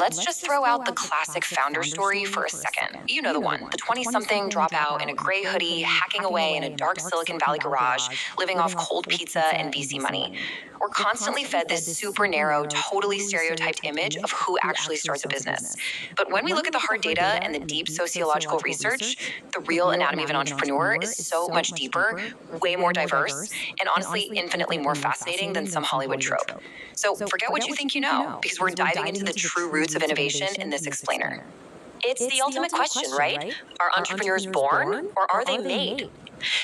Let's just throw out the classic founder story for a second. You know the one, the 20-something dropout in a gray hoodie, hacking away in a dark Silicon Valley garage, living off cold pizza and VC money. We're constantly fed this super narrow, totally stereotyped image of who actually starts a business. But when we look at the hard data and the deep sociological research, the real anatomy of an entrepreneur is so much deeper, way more diverse, and honestly infinitely more fascinating than some Hollywood trope. So forget what you think you know, because we're diving into the true roots of innovation in this explainer. It's the ultimate question, right? Are entrepreneurs born or are they made?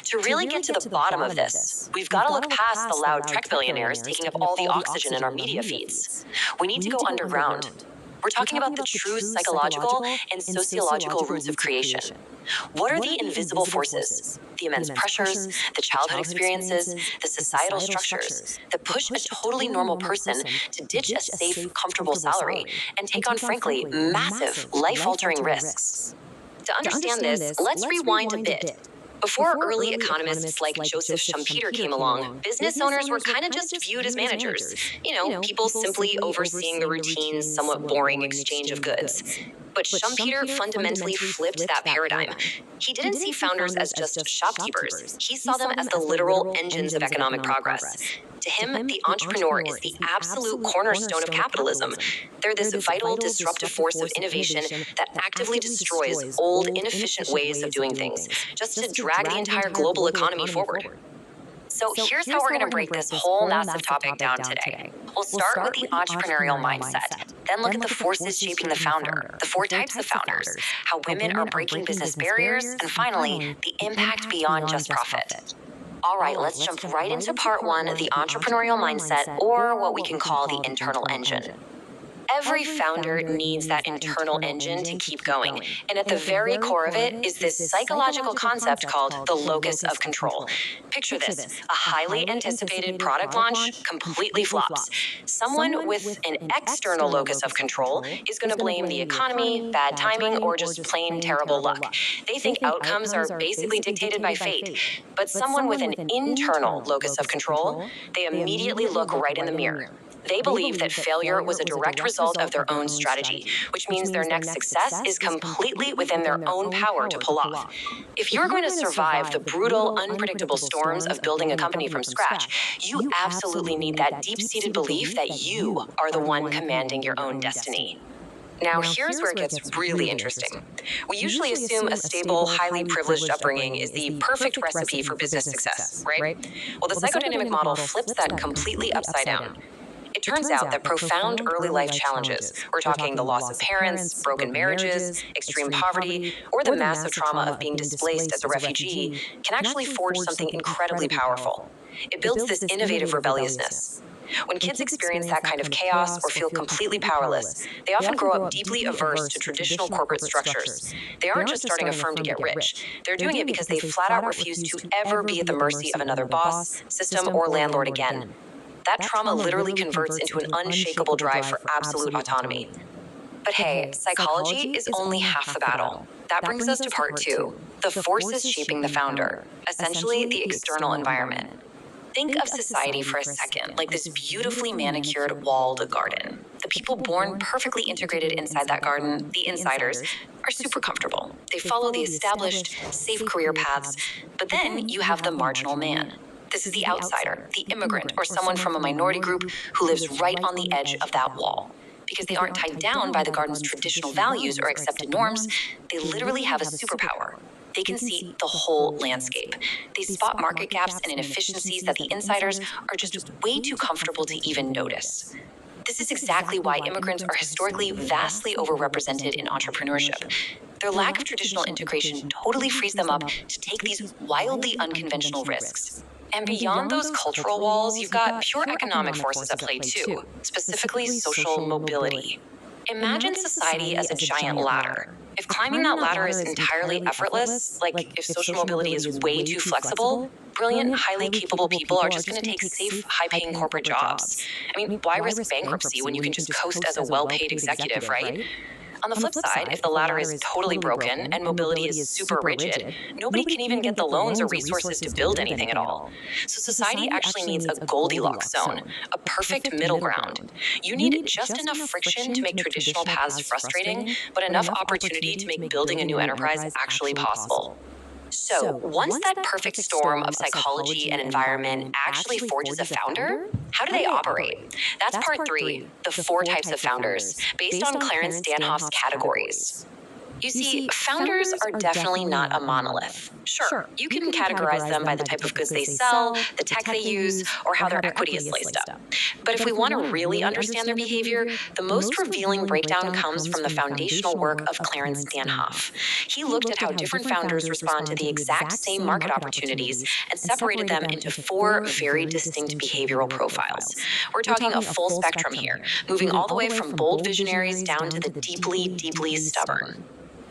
To really get to the bottom of this, we've got to look past the loud tech billionaires taking up all the oxygen in our media feeds. We need to go underground. We're talking about the true psychological and sociological roots of creation. What are the invisible forces, the immense pressures, the childhood experiences, the societal structures that push a totally normal person to ditch a safe, comfortable salary and take on, frankly, massive, life-altering risks? To understand this, let's rewind a bit. Before early economists like Joseph Schumpeter came along, business owners were kind of just viewed as managers. You know, people simply overseeing the routine, somewhat boring exchange of goods. But Schumpeter fundamentally flipped that paradigm. He didn't see founders as just shopkeepers. He saw them as the literal engines of economic progress. To him, the entrepreneur is the absolute cornerstone of capitalism. They're this vital, disruptive force of innovation that actively destroys old, inefficient ways of doing things, just to drag the entire global economy forward. So here's how we're going to break this whole massive topic down today. We'll start with the entrepreneurial mindset, then look at the forces shaping the founder, the 4 types of founders, how women are breaking business barriers, and finally, the impact beyond just profit. All right, let's jump right into part 1, the entrepreneurial mindset, or what we can call the internal engine. Every founder needs that internal engine to keep going. And at the very core of it is this psychological concept called the locus of control. Picture this, a highly anticipated product launch completely flops. Someone with an external locus of control is going to blame the economy, bad timing, or just plain terrible luck. They think outcomes are basically dictated by fate. But someone with an internal locus of control, they immediately look right in the mirror. They believe that failure was a direct result of their own strategy, which means their next success is completely within their own power to pull off. If you're going to survive the brutal, unpredictable storms of building a company from scratch, you absolutely need that deep-seated belief that you are the one commanding your own destiny. Now, here's where it gets really interesting. We usually assume a stable, highly privileged upbringing is the perfect recipe for business success, right? Well, the psychodynamic model flips that completely upside down. It turns out that profound early life challenges, we're talking the loss of parents, broken marriages, extreme poverty, or the massive trauma of being displaced as a refugee, can actually forge something incredibly powerful. It builds this innovative rebelliousness. When kids experience that kind of chaos or feel completely powerless, they often grow up deeply averse to traditional corporate structures. They aren't just starting a firm to get rich. They're doing it because they flat out refuse to ever be at the mercy of another boss, system, or landlord again. That trauma literally converts into an unshakable drive for absolute autonomy. But hey, psychology is only half the battle. That brings us to part 2, the forces shaping the founder, essentially the external environment. Think of society for a second, like this beautifully manicured walled garden. The people born perfectly integrated inside that garden, the insiders, are super comfortable. They follow the established, safe career paths, but then you have the marginal man. This is the outsider, the immigrant, or someone from a minority group who lives right on the edge of that wall. Because they aren't tied down by the garden's traditional values or accepted norms, they literally have a superpower. They can see the whole landscape. They spot market gaps and inefficiencies that the insiders are just way too comfortable to even notice. This is exactly why immigrants are historically vastly overrepresented in entrepreneurship. Their lack of traditional integration totally frees them up to take these wildly unconventional risks. And beyond those cultural walls, you've got pure economic forces at play too, specifically social mobility. Imagine society as a giant ladder. If climbing that ladder is entirely effortless, like if social mobility is way too flexible, brilliant, highly capable people are just going to take safe, high-paying corporate jobs. I mean, why risk bankruptcy when you can just coast as a well-paid executive, right? On the flip side, if the latter is totally broken and mobility is super rigid, nobody can even get the loans or resources to build anything at all. So society actually needs a Goldilocks zone, a perfect middle ground. You need just enough friction to make traditional paths frustrating, but enough opportunity to make building a new enterprise actually possible. So, once that perfect storm of psychology and environment actually forges a founder, how do they operate? That's part 3, the 4 types of founders, based on Clarence Danhoff's categories. You see, founders are definitely not a monolith. Sure, you can categorize them by the type of goods they sell, the tech they use, or how their equity is sliced up. But if we want to really understand their behavior, the most revealing breakdown comes from the foundational work of Clarence Danhoff. He looked at how different founders respond to the exact same market opportunities and separated them into 4 very distinct behavioral profiles. We're talking a full spectrum here, moving all the way from bold visionaries down to the deeply, deeply stubborn.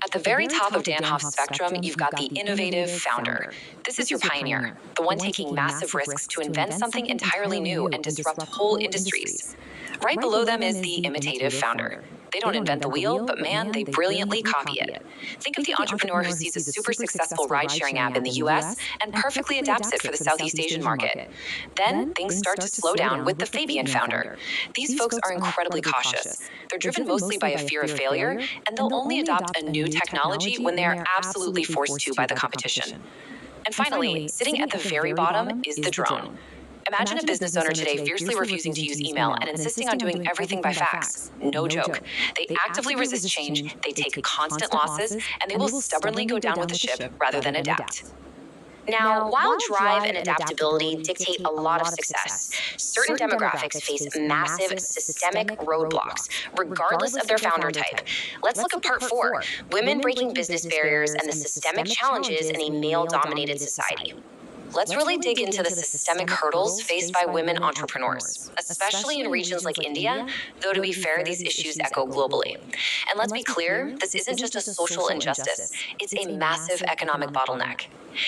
At the very top of Danhoff's spectrum, you've got the innovative founder. This is your pioneer, the one taking massive risks to invent something entirely new and disrupt whole industries. Right below them is the imitative founder. They don't invent the wheel, but man, they brilliantly copy it. Think of the entrepreneur who sees a super successful ride-sharing app in the US and perfectly adapts it for the Southeast Asian market. Then things start to slow down with the Fabian founder. These folks are incredibly cautious. They're driven mostly by a fear of failure, and they'll only adopt a new technology when they are absolutely forced to by the competition. And finally, sitting at the very bottom is the drone. Imagine a business owner today fiercely refusing to use email and insisting on doing everything by fax. No joke. They actively resist change, they take constant losses, and they will stubbornly go down with the ship rather than adapt. Now, while drive and adaptability dictate a lot of success, certain demographics face massive systemic roadblocks, regardless of their founder type. Let's look at part 4, women breaking business barriers and the systemic challenges in a male-dominated society. Let's really dig into the systemic hurdles faced by women entrepreneurs, especially in regions like India, though to be fair, these issues echo globally. And let's be clear, this isn't just a social injustice, it's a massive economic bottleneck.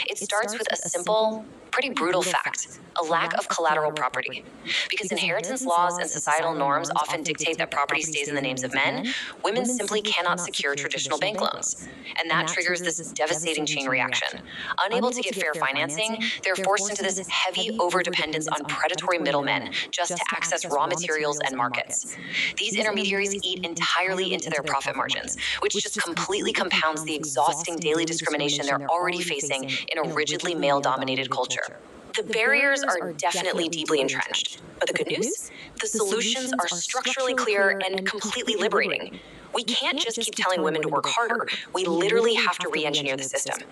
It starts with a simple, pretty brutal fact: a lack of collateral property. Because inheritance laws and societal norms often dictate that property stays in the names of men, women simply cannot secure traditional bank loans. And that triggers this devastating chain reaction. Unable to get fair financing, they're forced into this heavy overdependence on predatory middlemen just to access raw materials and markets. These intermediaries eat entirely into their profit margins, which just completely compounds the exhausting daily discrimination they're already facing in a rigidly male-dominated culture. The barriers are definitely deeply entrenched, but the good news? The solutions are structurally clear and completely liberating. We can't just keep telling women to work harder. We literally have to re-engineer the system.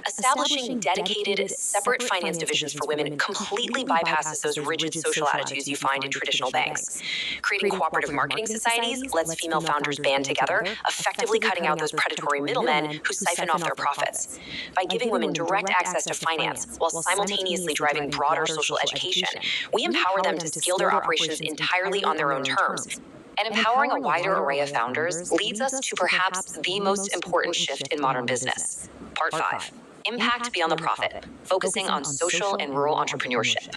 Establishing dedicated, separate finance divisions for women completely bypasses those rigid social attitudes you find in traditional banks. Creating cooperative marketing societies lets female founders band together, effectively cutting out those predatory middlemen who siphon off their profits. By giving women direct access to finance while simultaneously driving broader social education, we empower them to scale their operations entirely on their own terms. And empowering a wider array of founders leads us to perhaps the most important shift in modern business. Part 5, impact beyond the profit, focusing on social and rural entrepreneurship.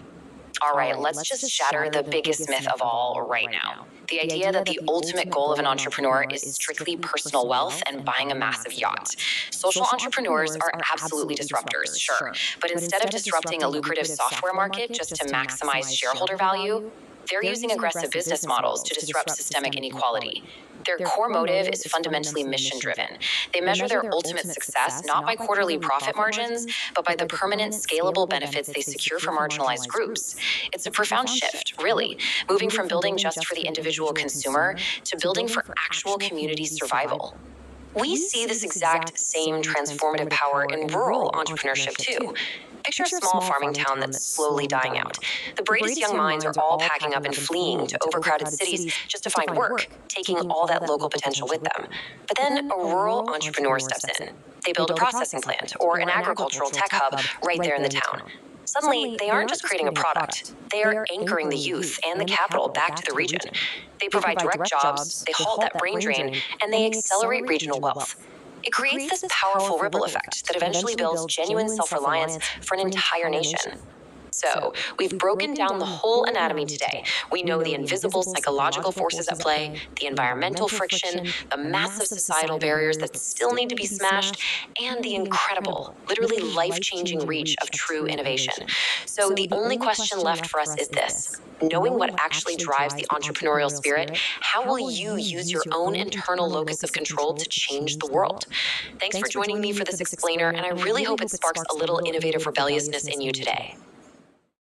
All right, let's just shatter the biggest myth of all right now. The idea that the ultimate goal of an entrepreneur is strictly personal wealth and buying a massive yacht. Social entrepreneurs are absolutely disruptors, sure, but instead of disrupting a lucrative software market just to maximize shareholder value, they're using aggressive business models to disrupt systemic inequality. Their core motive is fundamentally mission-driven. They measure their ultimate success not by quarterly profit margins, but by the permanent, scalable benefits they secure for marginalized groups. It's a profound shift, really, moving from building just for the individual consumer to building for actual community survival. We see this exact same transformative power in rural entrepreneurship, too. Picture a small farming town that's slowly dying out. The brightest young minds are all packing up and fleeing to overcrowded cities just to find work, taking all that local potential with them. But then a rural entrepreneur steps in. They build a processing plant or an agricultural tech hub right there in the town. Suddenly, they aren't just creating a product, they are anchoring the youth and the capital back to the region. They provide direct jobs, they halt that brain drain, and they accelerate regional wealth. It creates this powerful ripple effect that eventually builds genuine self-reliance for an entire nation. So, we've broken down the whole anatomy today. We know the invisible psychological forces at play, the environmental friction, the massive societal barriers that still need to be smashed, and the incredible, literally life-changing reach of true innovation. So, the only question left for us is this. Knowing what actually drives the entrepreneurial spirit, how will you use your own internal locus of control to change the world? Thanks for joining me for this explainer, and I really hope it sparks a little innovative rebelliousness in you today.